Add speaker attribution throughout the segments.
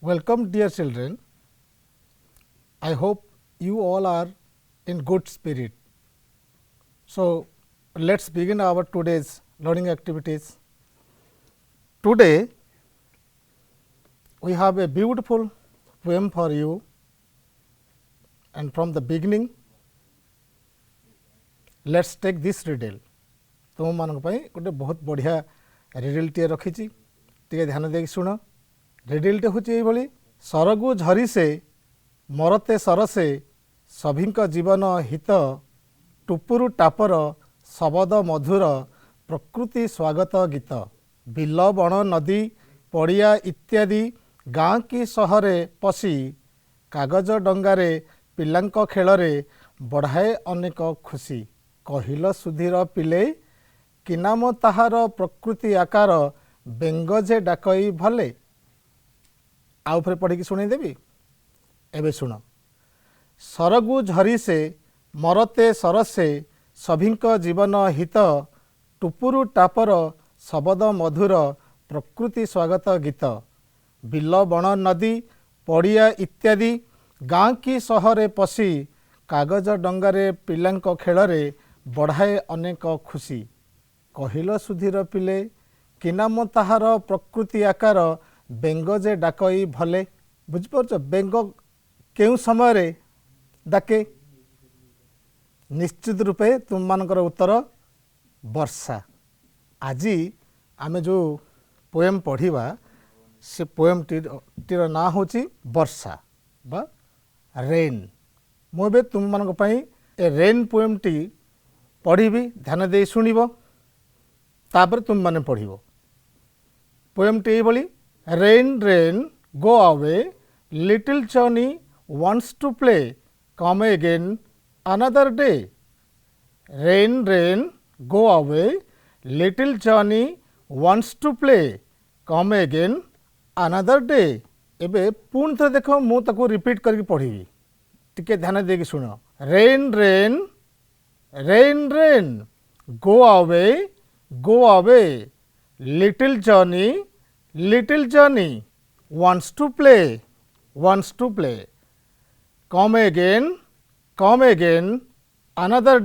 Speaker 1: Welcome, dear children. I hope you all are in good spirit. So, let's begin our today's learning activities. Today, we have a beautiful poem for you, and from the beginning, let's take this riddle. तुम मान गोटे बहुत बढ़िया riddle टे रखी टे ध्यान दे शुण riddle टे हूँ सरगु झरी से मरते सरसे सभी जीवन हित टुपुरु टापर शबद मधुर प्रकृति स्वागत गीत बिल बण नदी पड़िया इत्यादि गाँ की सहरे पशि कागज डंगारे पिलांक खेलरे बढ़ाए अनेक खुशी कहिल सुधीर पिले कि नाम ताहार प्रकृति आकार बेंग जे डाकई भले। आउ फिर पढ़ी शुणेदेवी एवं शुण सरगु झरी से मरते सरसे सभी जीवन हित टुपुरु टापर शबद मधुर प्रकृति स्वागत गीत बिल बण नदी पड़िया इत्यादि गाँ की सहरे पशि कागज डंगारे पिलांक खेलरे बढ़ाए अनेक खुशी कहिल सुधीर पिले कि नाम ताहार प्रकृति आकार बेंग जे डाकई भले। बुझिपार बेंग केउ समय डाके निश्चित रूपे तुम मानकर उत्तर वर्षा। आज आमे जो पोएम पढ़िबा से पोएम टीर ना होची वर्षा बा रेन। मुझे तुम मानक पई ए रेन पोएम टी पढ़ी ध्यान दे शुणिब तापर तुम माने पढ़िबो। पोएम टी बोली rain rain go away little Johnny wants to play come again another day। Rain rain go away little Johnny wants to play come again another day। एबे पुण थे देख मु ताको रिपीट करके पढ़ी टिके ध्यान देकी सुन rain rain rain rain go away little Johnny wants to play come again another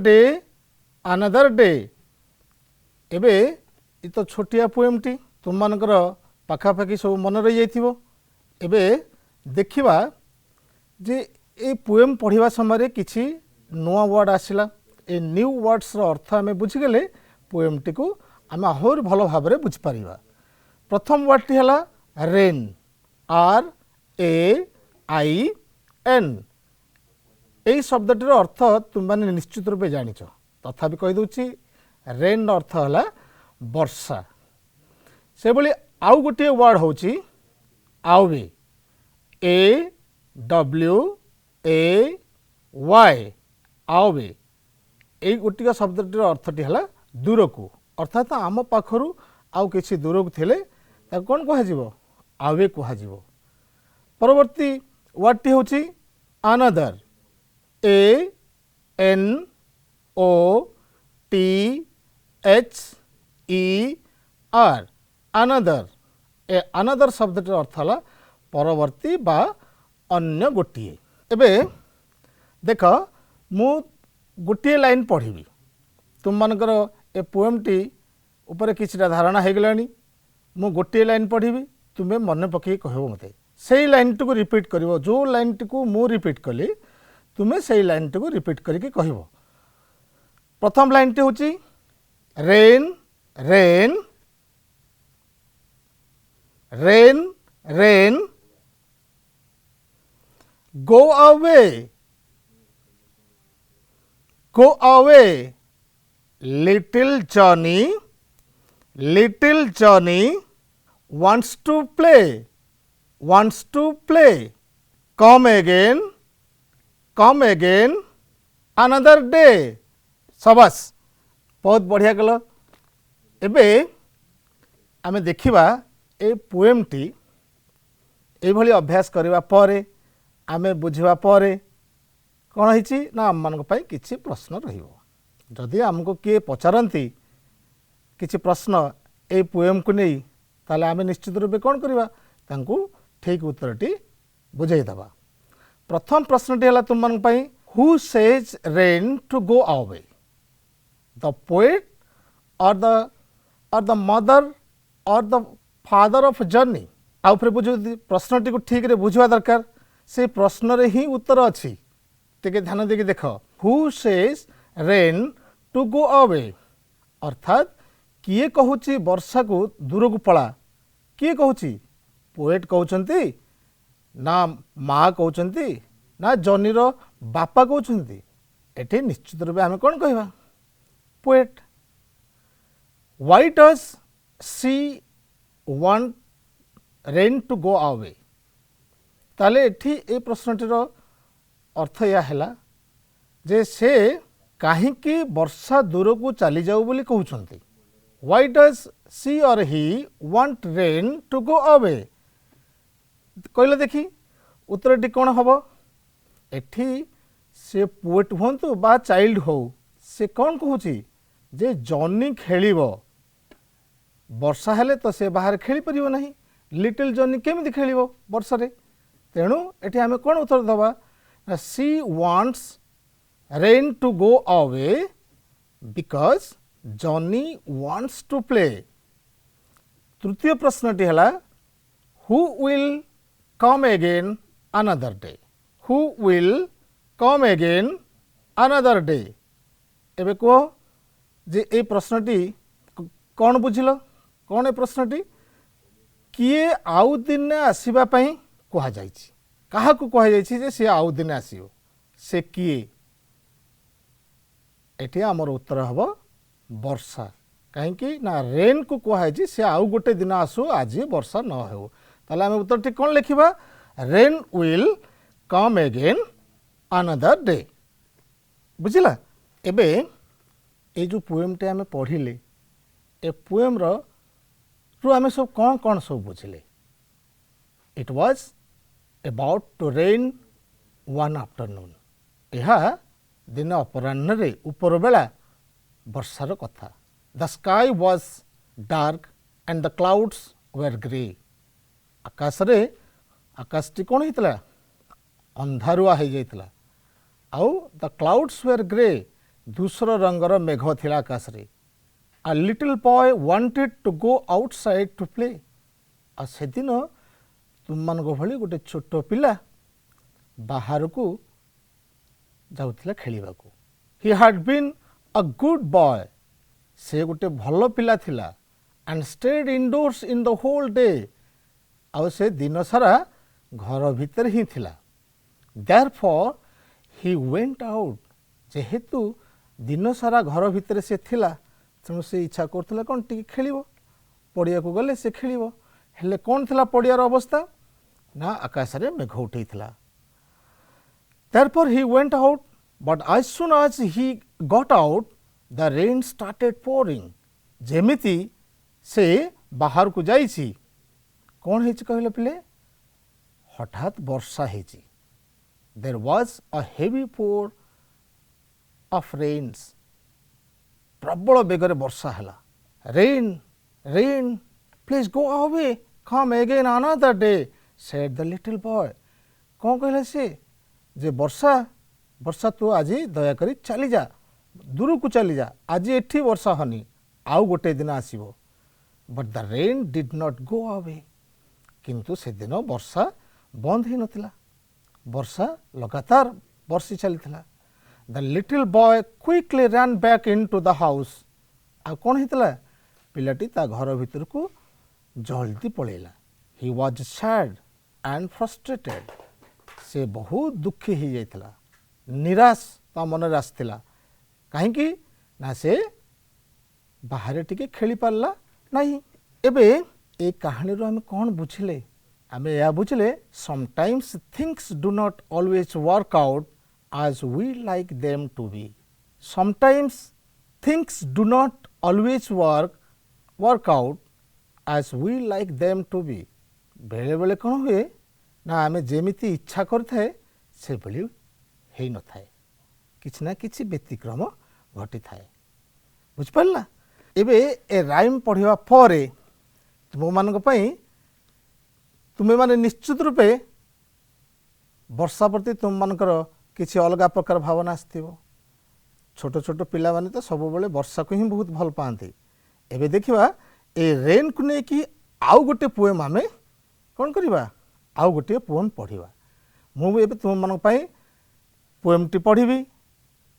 Speaker 1: day। एबे ये तो छोटिया पोएम टी तुम मानकर पाखापाखि सब मन रही जाइथिबो। एबे देखिबा जे ए पोएम पढ़िबा समय किछि नुआ वर्ड आसिला ए न्यू वर्ड्स रो अर्थ आमे बुझिगले पोएम टी को आमे और भलो भाबरे बुझ परिबा। प्रथम वर्ड टी हला रेन RAIN। एई शब्दटीर अर्थ तुम माने निश्चित रूपे जानिछ तथापि कहि दउछि रेन अर्थ हला वर्षा। से बोली आउ गोटे वर्ड होछि आवे AWAY आवे। एई गोटिका शब्दटीर अर्थटी हला दूर को अर्थात आम पाखरु आउ किछि दूर को थिले ता कोन कहा जिवो आवे कहा जिवो। परवर्ती वर्डटी होछि अनदर ANOTHER अनदर। ए अनदर शब्दटीर अर्थ हला परवर्ती बा अन्य गोटिए। एबे देख मु गोटिए लाइन पढ़ी तुम मानकर ए पोएम टी ऊपर किछिटा धारणा हो गलानी। मु गोटिए लाइन पढ़ी तुम्हें मन पकई कहबो मते सेही लाइन टी को रिपीट करिवो। जो लाइन टी को मु रिपीट कली तुम्हें सेही लाइन टी को रिपीट करके कहबो। प्रथम लाइन टी होची rain rain rain rain go away little Johnny wants to play come again another day। सबस बहुत बढ़िया कल। एबे आमे देखिबा ए पोएम टी ए भली अभ्यास करिबा परे आमे बुझिबा परे कोन हिची ना आम मानक पई किछि प्रश्न रहिबो। जदि हमको किए पचारती किछि प्रश्न ए पोएम को नहीं ताले आमे निश्चित रूपे कौन करवा तांकु ठीक उत्तरटी बुझेदबा। प्रथम प्रश्नटी है तुम मान who says rain to go away, the poet और the mother or the father of Johnny. आउ फिर बुझ प्रश्नटी को ठीक रे बुझवा दरकार, से प्रश्न रे ही उत्तर अच्छी। टिके ध्यान देके देख, who says rain to go away, अर्थात किए कहूची वर्षा को दूर को पड़ा, किए कहूची पोएट कहउचंती ना माँ कहउचंती ना जर्नी रो बापा कहउचंती। एठी निश्चित रूपे आम कौन कहवा poet. Why does she want rain to go away, ताले एठी ए प्रश्नटीर अर्थ या हैला जे से काहींकी वर्षा दूर को चली जाऊ बोली कहउचंती। Why does she or he want rain to go away, कहले देखी उत्तरटी कौन हम। एठी से पोएट हूँ बा चाइल्ड हो, से कौन कहूँ जे जॉनी खेलिब, वर्षा हेले तो से बाहर खेली परिबो नहीं, लिटिल जॉनी केमिति खेलिब वर्षा रे। तेणु एठी आमे कौन उत्तर दबा, she wants rain to go away because Johnny wants to play. तृतीय प्रश्नटी है who will come again another day, who will come again another day. एबे कहो जे ए प्रश्नटी कौन बुझिल, कौन ए प्रश्नटी किए आउ दिन आसीबा पई कहा जायछि, काहा को कहा जायछि जे से आउ दिन आसीबो, से किए। एठी हमर उत्तर हबो वर्षा, कहीं ना रेन को कहुई से आउ गोटे दिन आसु आज वर्षा न हो। ताले आम उत्तर ठीक कौन लिखा, rain will come again another day. बुझला। एबे ये जो पोएमटे आम पढ़िले, ए पोएम रू आम सब कौन कौन सब बुझिले। It was about to rain one afternoon, यह दिन अपराह्न रे ऊपर बेला वर्षार कथा। The sky was dark and the clouds were grey, आकाश रे आकाशटी कौन होता अंधारुआ हो जाता, आउ द क्लाउड्स वेर ग्रे धूसर रंगर मेघ थिला आकाश रे। A little boy wanted to go outside to play, आ से दिन तुम मान भली गोटे छोट पिला बाहर को जाउथिला खेलिबा को। He had been a good boy, से गोटे भल पिला थिला, and stayed indoors in the whole day, आउ से दिन सारा घर भीतर ही थिला। देयरफॉर ही वेंट आउट, जेहेतु दिन सारा घर भीतर से थिला तेणु से इच्छा करथिला कोन टिके खेलिबो, पड़िया को गले से खेलिबो। हेले कोन थिला पड़ियार अवस्था ना आकाश रे मेघ उठैथिला। Therefore he went out, but as soon as he got out, the rain started pouring. जेमिति से बाहर को जाइछि कौन है कहले पिले, हठात वर्षा है। There was a heavy pour of rains, प्रबल बेगरे वर्षा हैला। Rain, rain, please go away, come again another day, said the little boy. कौन कहले से जे वर्षा वर्षा तू आज दयाकरी चली जा, दूर को चली जा, आज एठी वर्षा हनी, आउ गोटे दिन आसीबो। But the rain did not go away, किंतु से दिन वर्षा बंद ही नथिला, वर्षा लगातार बरसी चलीथिला। The little boy quickly run back into the house, आ कौन हितला पिलाटी ता घर भीतर को जल्दी पळेला। He was sad and frustrated, से बहुत दुखी हो जाता, निराश ता मन रे आसथिला, कहीं ना से बाहर टिके खेली पारला नहीं। एबे ए कहानी रो हम कौन बुझिले, आमे या बुझिले sometimes things do not always work out as we like them to be. Sometimes things do not always work out as we like them to be. बेले बेले कौन हुए ना आमे जेमिति इच्छा करथाए से भली हेई न थाए, किछि ना किछि व्यतिक्रम घटी थाए। बुझ पारला। एबे ए राइम पढ़िवा परे तुम मानक पई तुम्हें माने निश्चित रूपे वर्षा प्रति तुम मानकर किसी अलग प्रकार भावना आसथिबो। छोट छोट पिला माने तो सब बेले वर्षा को ही बहुत भल पाती। एबे देखिबा ए रेन को नहीं कि आउ गोटे पोएम आमे कौन करिबा आउ गोटे पोएम पढ़िबा। मु एबे तुम मानक पई पोएमटी पढ़िबी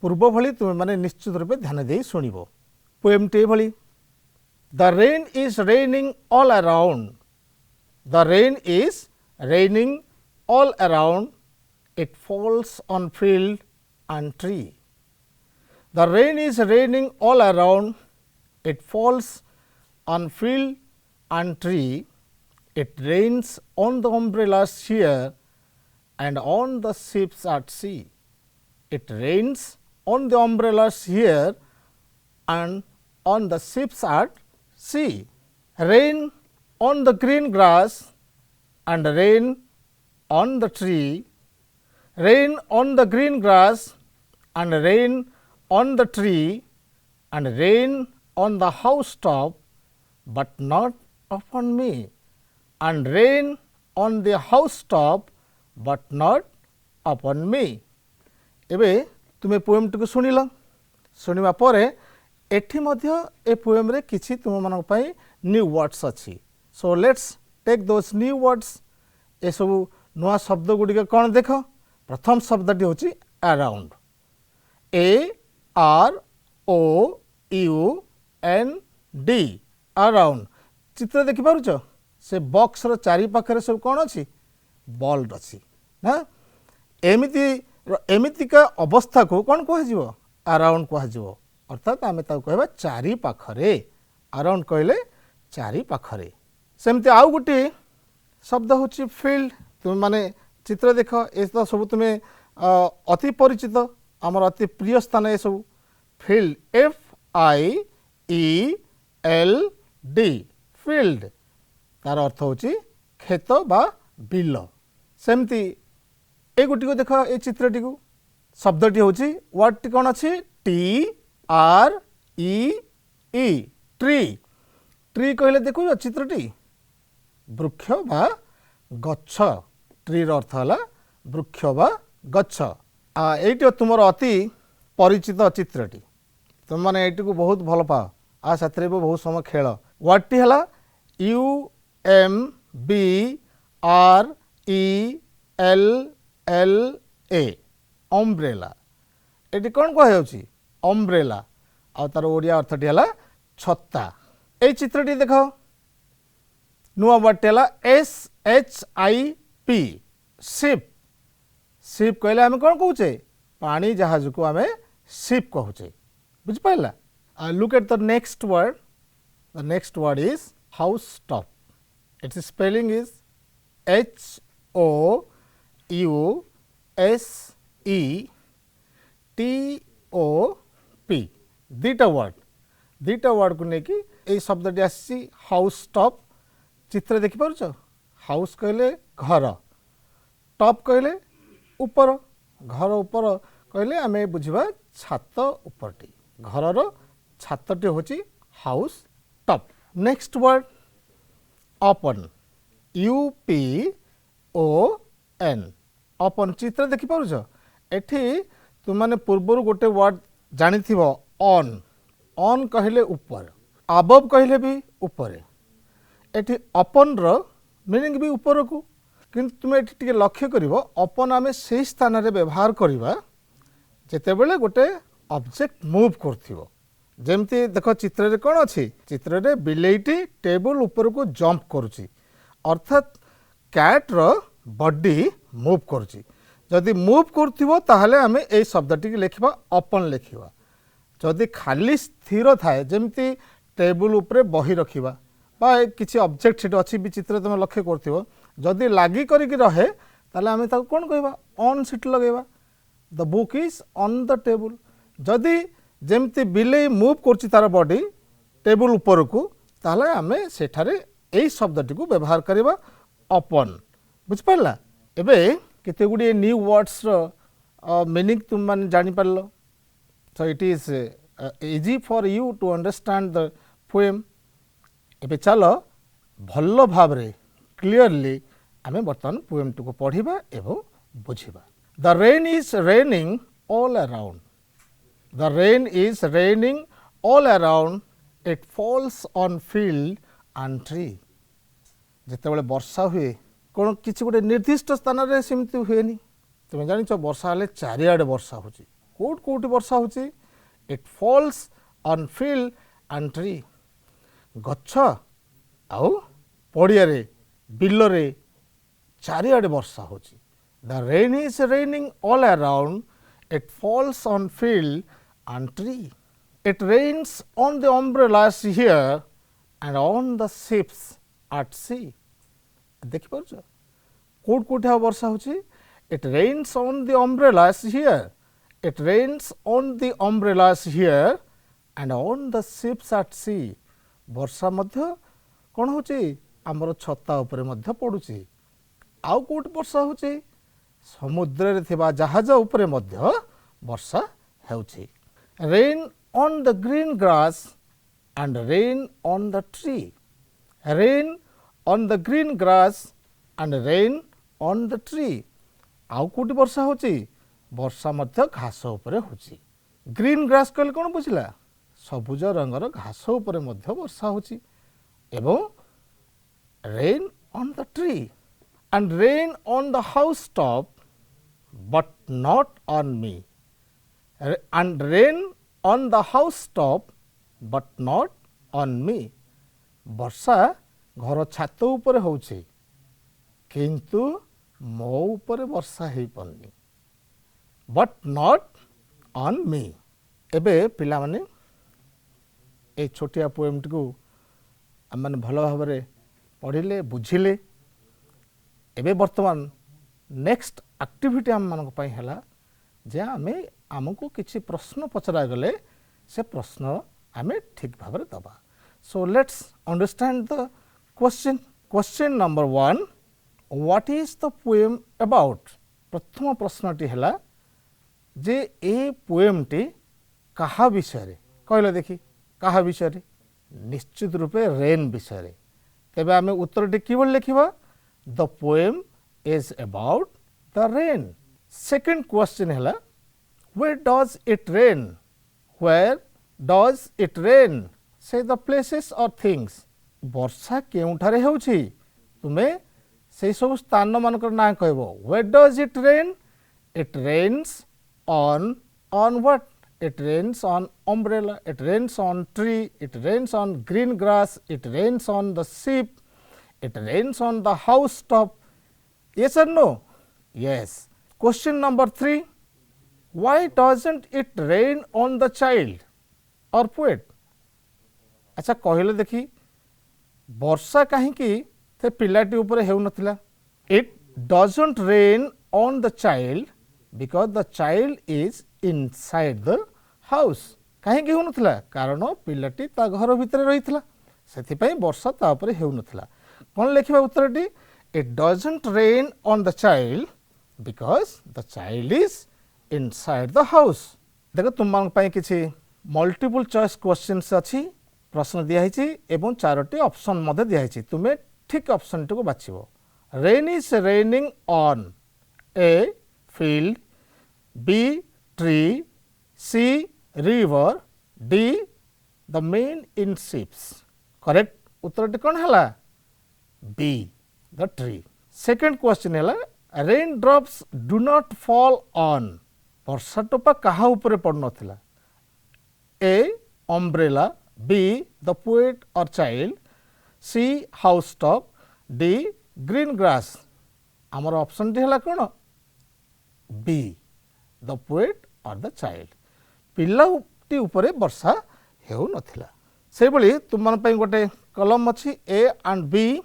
Speaker 1: पूर्व भली तुम माने निश्चित रूपे ध्यान दे सुनिबो। पोएमटी भली the rain is raining all around the rain is raining all around it falls on field and tree. The rain is raining all around, it falls on field and tree. It rains on the umbrellas here and on the ships at sea. It rains on the umbrellas here and on the ships at sea. Rain on the green grass and rain on the tree. Rain on the green grass and rain on the tree and rain on the housetop, but not upon me, and rain on the housetop, but not upon me. एबे तुमे poem टिको सुनिल सुनिबा परे एठी मध्य a poem रे किछि तुम मानक पई न्यू वर्ड्स अछि। So let's take those new words. ए सब नवा शब्द गुडी कोन देख। प्रथम शब्दटी होची अराउंड AROUND अराउंड। चित्र देखि पारुछ से बॉक्स रो चारि पाखरे सब कोन अछि बॉल अछि ना। एमितिका अवस्था को कोन कह जिवो अराउंड कह जिवो। अर्थात आमे ता कहबा चारि पाखरे अराउंड कहले चारि पाखरे। सेमते आउ गुटी शब्द होची फील्ड। तुम माने चित्र देख ए तो सब तुम्हें अति परिचित आमर अति प्रिय स्थान ए सब फील्ड FIELD फील्ड तार अर्थ होची खेत बा बिल। सेमती ए गुटी को देख ए चित्रटी को शब्दटी होची वर्डटी कोन अछि TREE ट्री। ट्री कहले देखो चित्रटी वृक्ष बा गच्छ। ट्री रो अर्थ हला वृक्ष बा गच्छ। एइटी तुमर अति परिचित चित्रटी तुम माने एइटी को बहुत भल पाओ आ साथरे बहुत समय खेल। वर्डटी हला UMBRELLA अम्ब्रेला। एटी कोन कह होची अम्ब्रेला आ तार ओडिया अर्थटी हला छत्ता। ए चित्रटी देखो नुआ वर्डटी हला SHIP शिप। शिप कहले आमे कोन कहूचे पानी जहाज को आमे शिप कहूचे बुझ पाइला। Look at the next word. The next word is housetop. It's spelling is HOUSETOP। दीटा वर्ड को लेकिन ये शब्दटी आसी हाउस टॉप। चित्र देखि पारुछ हाउस कहले घर टॉप कहले ऊपर घर ऊपर कहले आमे बुझिबा छात ऊपरटी घरर छातटी होची house top. Next word open UPON open. चित्र देखि पारुछ एठी तुम माने पूर्वर गोटे वर्ड जानि थिबो ऑन। ऑन कहले ऊपर अबव कहले भी ऊपर। एठी ओपन रो मीनिंग भी ऊपर को किंतु तुम एठी टिके लक्ष्य करिवो ओपन आमे सेही स्थान रे व्यवहार करिबा जेते बेले गोटे ऑब्जेक्ट मूव करथिवो। जेमती देखो चित्र रे कोन अछि चित्र रे बिलेईटी टेबल ऊपर को जंप करूची अर्थात कैट रो बॉडी मूव करूची। जदि मूव करथिवो ताहले आमे ए शब्दटी लिखिबा ओपन लिखिबा। जदि खाली स्थिर थाए जेमती टेबल ऊपर बही रखिबा बा किसी ऑब्जेक्ट सेट अच्छी भी चित्र तुम लक्ष्य करथिवो जदि लागी करिक रहे ताले आमे ताको कोन कहबा ऑन सीट लगेबा। The book is on the table. जदि जेमती बिले मूव करछि तार बॉडी टेबल ऊपर को ताले आमे सेठारे एई शब्दटी को व्यवहार करिबा ओपन बुझ पारला। एबे केते गुडी न्यू वर्ड्स रो मीनिंग तुम मान जानि पारलो। So it is easy for you to understand the poem. एबे चलो भल्लो भाव रे क्लियरली आमे बर्तमान पोएम टी को पढ़िबा एवं बुझिबा। The rain is raining all around, the rain is raining all around, it falls on field and tree. जेतेबेले वर्षा हुए कौन किसी गोटे निर्दिष्ट स्थान रे सेमती हुएनी, तुम जानिछ वर्षा हेले चारिआडे वर्षा होची, कोट कोटी वर्षा होची। It falls on field and tree, गच्छ आउ पड़िया रे बिल रे चारिआडे वर्षा होची। The rain is raining all around, it falls on field and tree, it rains on the umbrellas here and on the ships at sea. देखि पारुछ कोट कोट वर्षा होची। It rains on the umbrellas here, it rains on the umbrellas here and on the ships at sea. वर्षा मध्य कौन होची आमर छता उपरे मध्य पड़ुची। आउ कोट वर्षा होची समुद्र रे थिबा जहाज उपरे मध्य वर्षा हेउची। Rain on the green grass and rain on the tree, rain on the green grass and rain on the tree. आउ कोटी वर्षा होची वर्षा मध्य घास उपरे होची। ग्रीन ग्रास कहले कौन बुझिला, सबुज रंगर घास उपरे मध्य वर्षा होची। एवं rain on the tree and rain on the housetop but not on me, and rain on the housetop but not on me. वर्षा घर छात उपरे होची किंतु मो उपरे वर्षा हेई पन्नी, बट नॉट ऑन मी। एबे पिला माने ए छोटिया पोएम टी को आम माने भल भाव में पढ़िले बुझिले। एबे वर्तमान नेक्स्ट एक्टिविटी आम मानक पई हला जे आमे आमको किछि प्रश्न पचरा गले से प्रश्न आमे ठीक भाव में दबा। So let's understand the question. Question number 1, what is the poem about. प्रथम प्रश्नटी हला जे ए पोएम टी कहा विषय रे कहले देखी, कहा विषय रे, निश्चित रूपे रेन विषय रे। तेबे आमे उत्तरटी किबोल लिखिबा, the poem is about the rain. Second question हला where does it rain, where does it rain, say the places और थिंग्स। वर्षा केउठारे हेउछि तुमे से सब स्थान मानकर ना कहबो। Where does it rain, it rains on what, it rains on umbrella, it rains on tree, it rains on green grass, it rains on the ship, it rains on the house top. Yes or no? Yes. Question number 3, why doesn't it rain on the child or poet? अच्छा कहले देखी वर्षा कहीं थे पिलाटी ऊपर हेउ नथिला। It doesn't rain on the child because the child is inside the house। कहीं हेउ नथिला कारण पिलाटी ता घर भितर रहितला, सेथिपई वर्षा ता ऊपर हेउ नथिला। कोन लिखिबा उत्तरटी, it doesn't rain on the child because the child is inside the house. देखो तुम मान पई किछि मल्टीपल चॉइस क्वेश्चंस अछि, प्रश्न दिया हिछि एवं चारोटी ऑप्शन मध्ये दिया हिछि, तुमे ठीक ऑप्शन टी को बाछिबो। Rain is raining on A field, B tree, C river, D the men in ships. Correct उत्तर कौन है, B the tree. Second question है rain drops do not fall on, वर्षा टोपा कहा ऊपर पड़ नथिला। A umbrella, B the poet और child, C housetop, D green grass. आमर ऑप्शन टी है कौन, बी द पोएट और द चाइल्ड। पिलाटी उपरे वर्षा हेउ नथिला। से भली तुम मन पई गोटे कलम अछि ए एंड बी,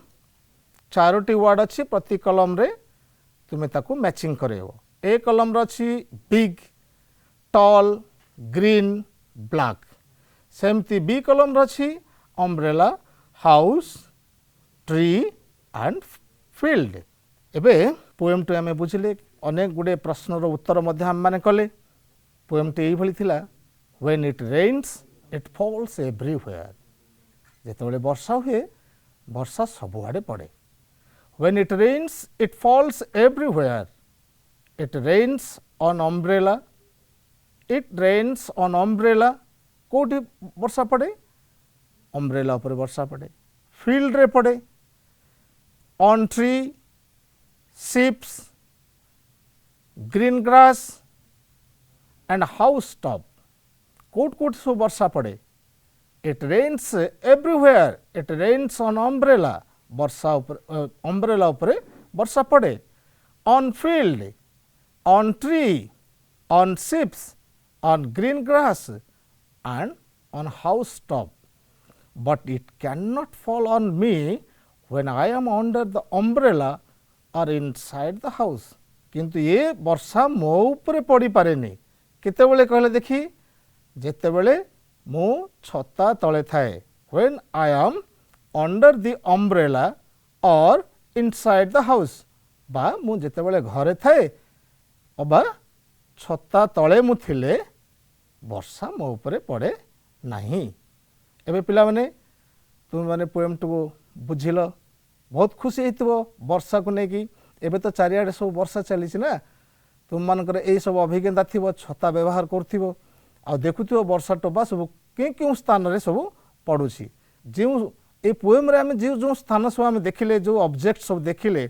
Speaker 1: चारोटी वर्ड अछि प्रति कलम रे तुमे ताकू मैचिंग करेबो। ए कलम रे अछि बिग, टॉल, ग्रीन, ब्लैक। सेमती बी कलम रे अछि umbrella, house, tree and field. एबे पोएम टी आमे बुझिले, अनेक गुडे प्रश्नर उत्तर मध्य हम माने कले। पोएम टी एई भली थिला, when it rains it falls everywhere. जेतेबेले वर्षा हुए वर्षा सबुआडे पड़े। When it rains, it falls everywhere. It rains on umbrella. It rains on umbrella. कोठी वर्षा पड़े अम्ब्रेला पर वर्षा पड़े फील्ड रे पड़े on tree ships green grass and housetop कोट कोट सब वर्षा पड़े it rains everywhere it rains on umbrella वर्षा ऊपर अम्ब्रेला ऊपर वर्षा पड़े on field on tree on ships on green grass and on house top, but it cannot fall on me when I am under the umbrella or inside the house. किंतु ये वर्षा मो ऊपर पड़ी पारेनी केतेबेले कहले देखी जेतेबेले मो छता तले थाए when I am under the umbrella or inside the house बा मु जेतेबेले घरे थाए अबा छता तले मु थिले वर्षा मो उपरे पड़े नहीं एबे पिला माने तुम माने पोएम टू बुझिल बहुत खुशी हेतिबो वर्षा को नेकी एबे तो चारियाडे सब वर्षा चली ना तुम मानकर ए सब अभिज्ञता थिबो छता व्यवहार करथिबो आ देखुथिबो वर्षा टोपा सब क्यों स्थान रे सब पड़ुछि जे ए पोएम रे हम जे जो स्थान सब हम देखिले जो ऑब्जेक्ट सब देखिले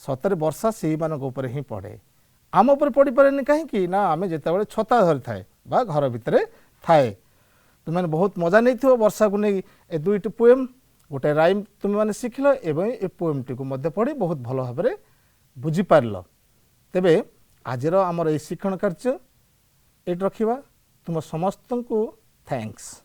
Speaker 1: सतरे वर्षा सेही मानक ऊपर ही पड़े आम ऊपर पड़ी पारेनी कहीं ना आम जितेबाला छता धरी थाए बा घर भितर थाए तुम मैंने बहुत मजा नहीं थो वर्षा को नहीं ए दुईट पोएम गोटे राइम तुम मैंने शिखल एवं ए पोएम टी को पढ़ी बहुत भल भाव बुझीपार तेबे आजर आमर ये शिक्षण कार्य ये रखा तुम समस्त को थैंक्स।